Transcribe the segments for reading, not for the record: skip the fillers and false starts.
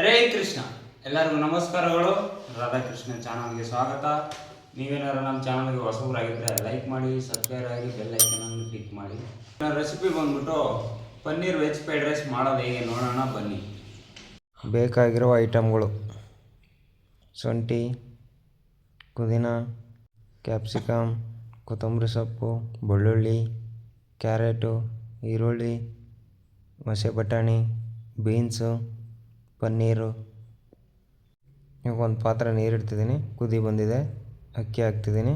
ಹರೇ ಕೃಷ್ಣ. ಎಲ್ಲರಿಗೂ ನಮಸ್ಕಾರಗಳು. ರಾಧಾಕೃಷ್ಣ ಚಾನಲ್ಗೆ ಸ್ವಾಗತ. ನೀವೇನಾದ್ರು ನಮ್ಮ ಚಾನಲ್ಗೆ ಹೊಸಬರಾಗಿದ್ದರೆ ಲೈಕ್ ಮಾಡಿ, ಸಬ್ಸ್ಕ್ರೈಬ್ ಆಗಿ, ಬೆಲ್ ಐಕನನ್ನು ಕ್ಲಿಕ್ ಮಾಡಿ. ರೆಸಿಪಿ ಬಂದ್ಬಿಟ್ಟು ಪನ್ನೀರ್ ವೆಜ್ ಫ್ರೈಡ್ ರೈಸ್ ಮಾಡೋದು ಹೇಗೆ ನೋಡೋಣ ಬನ್ನಿ. ಬೇಕಾಗಿರುವ ಐಟಮ್ಗಳು: ಶುಂಠಿ, ಪುದೀನ, ಕ್ಯಾಪ್ಸಿಕಮ್, ಕೊತ್ತಂಬರಿ ಸೊಪ್ಪು, ಬೆಳ್ಳುಳ್ಳಿ, ಕ್ಯಾರೆಟು, ಈರುಳ್ಳಿ, ಹಸಿ ಬಟಾಣಿ, ಬೀನ್ಸು, ಪನ್ನೀರು. ಈಗ ಒಂದು ಪಾತ್ರೆ ನೀರು ಇಡ್ತಿದ್ದೀನಿ, ಕುದಿ ಬಂದಿದೆ. ಅಕ್ಕಿ ಹಾಕ್ತಿದ್ದೀನಿ,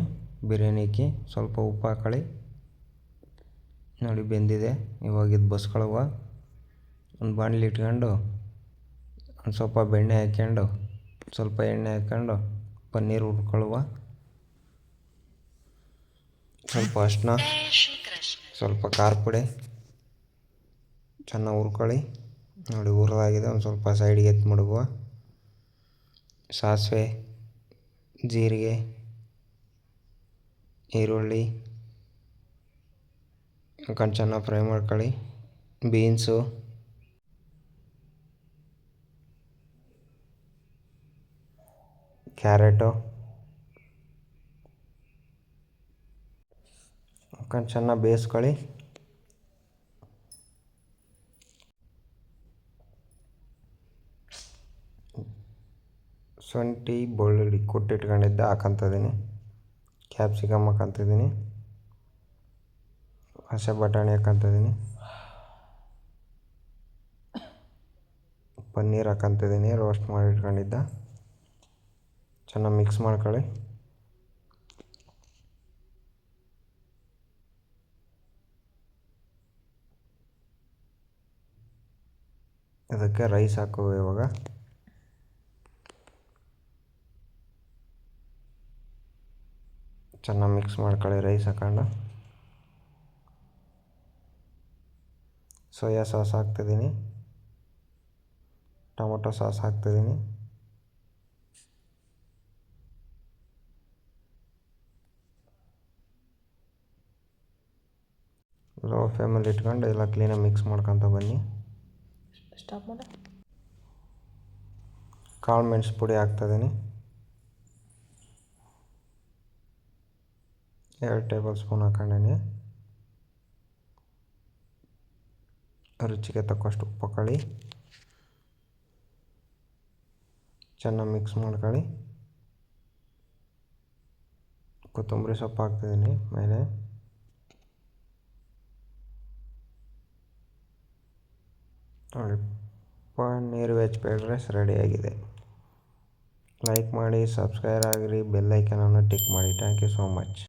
ಬಿರಿಯಾನಿ ಅಕ್ಕಿ. ಸ್ವಲ್ಪ ಉಪ್ಪು ಹಾಕೊಳ್ಳಿ. ನೋಡಿ ಬೆಂದಿದೆ. ಇವಾಗ ಇದು ಬಸ್ಕೊಳ್ಳುವ. ಒಂದು ಬಾಣಲಿ ಇಟ್ಕೊಂಡು ಒಂದು ಸ್ವಲ್ಪ ಬೆಣ್ಣೆ ಹಾಕ್ಕೊಂಡು, ಸ್ವಲ್ಪ ಎಣ್ಣೆ ಹಾಕ್ಕೊಂಡು ಪನ್ನೀರು ಹುರ್ಕೊಳ್ಳುವ. ಸ್ವಲ್ಪ ಅರಿಶಿನ, ಸ್ವಲ್ಪ ಖಾರ ಪುಡಿ ಚೆನ್ನಾಗಿ ಹುರ್ಕೊಳ್ಳಿ. ನೋಡಿ ಹುರಿದಾಗಿದೆ. ಒಂದು ಸ್ವಲ್ಪ ಸೈಡಿಗೆ ಎತ್ತಿ ಮಡಗುವ. ಸಾಸಿವೆ, ಜೀರಿಗೆ, ಈರುಳ್ಳಿ ಹಾಕೊಂಡು ಚೆನ್ನಾಗಿ ಫ್ರೈ ಮಾಡ್ಕೊಳ್ಳಿ. ಬೀನ್ಸು, ಕ್ಯಾರೆಟು ಹಾಕೊಂಡು ಚೆನ್ನಾಗಿ ಬೇಯಿಸ್ಕೊಳ್ಳಿ. ಶುಂಠಿ, ಬೆಳ್ಳುಳ್ಳಿ ಕೊಟ್ಟಿಟ್ಕೊಂಡಿದ್ದೆ ಹಾಕೊಂತಿದ್ದೀನಿ. ಕ್ಯಾಪ್ಸಿಕಮ್ ಹಾಕೊಂತಿದ್ದೀನಿ. ಹಸಿ ಬಟಾಣಿ ಹಾಕೊಂತಿದ್ದೀನಿ. ಪನ್ನೀರ್ ಹಾಕೊಂತಿದ್ದೀನಿ, ರೋಸ್ಟ್ ಮಾಡಿ ಇಟ್ಕೊಂಡಿದ್ದ. ಚೆನ್ನಾಗಿ ಮಿಕ್ಸ್ ಮಾಡ್ಕೊಳ್ಳಿ. ಇದಕ್ಕೆ ರೈಸ್ ಹಾಕುವ. ಇವಾಗ ಚೆನ್ನಾಗಿ ಮಿಕ್ಸ್ ಮಾಡ್ಕೊಳ್ಳಿ. ರೈಸ್ ಹಾಕೊಂಡು ಸೋಯಾ ಸಾಸ್ ಹಾಕ್ತಿದ್ದೀನಿ, ಟೊಮೊಟೊ ಸಾಸ್ ಹಾಕ್ತಿದ್ದೀನಿ. ಲೋ ಫ್ಲೇಮಲ್ಲಿ ಇಟ್ಕೊಂಡು ಎಲ್ಲ ಕ್ಲೀನಾಗಿ ಮಿಕ್ಸ್ ಮಾಡ್ಕೊತ ಬನ್ನಿ. ಕಾಳು ಮೆಣಸು ಪುಡಿ ಹಾಕ್ತಿದ್ದೀನಿ, 2 ಟೇಬಲ್ ಸ್ಪೂನ್ ಹಾಕೊಂಡಿನಿ. ರುಚಿಗೆ ತಕ್ಕಷ್ಟು ಉಪ್ಪು ಹಾಕೊಳ್ಳಿ. ಚೆನ್ನಾಗಿ ಮಿಕ್ಸ್ ಮಾಡ್ಕೊಳ್ಳಿ. ಕೊತ್ತಂಬರಿ ಸೊಪ್ಪು ಹಾಕ್ತಿದ್ದೀನಿ ಮೇಲೆ. ನೋಡಿ, ಪನ್ನೀರ್ ವೆಜ್ ಫ್ರೈಡ್ ರೈಸ್ ರೆಡಿಯಾಗಿದೆ. ಲೈಕ್ ಮಾಡಿ, ಸಬ್ಸ್ಕ್ರೈಬ್ ಆಗಿರಿ, ಬೆಲ್ ಐಕನನ್ನು ಟಿಕ್ ಮಾಡಿ. Thank you so much.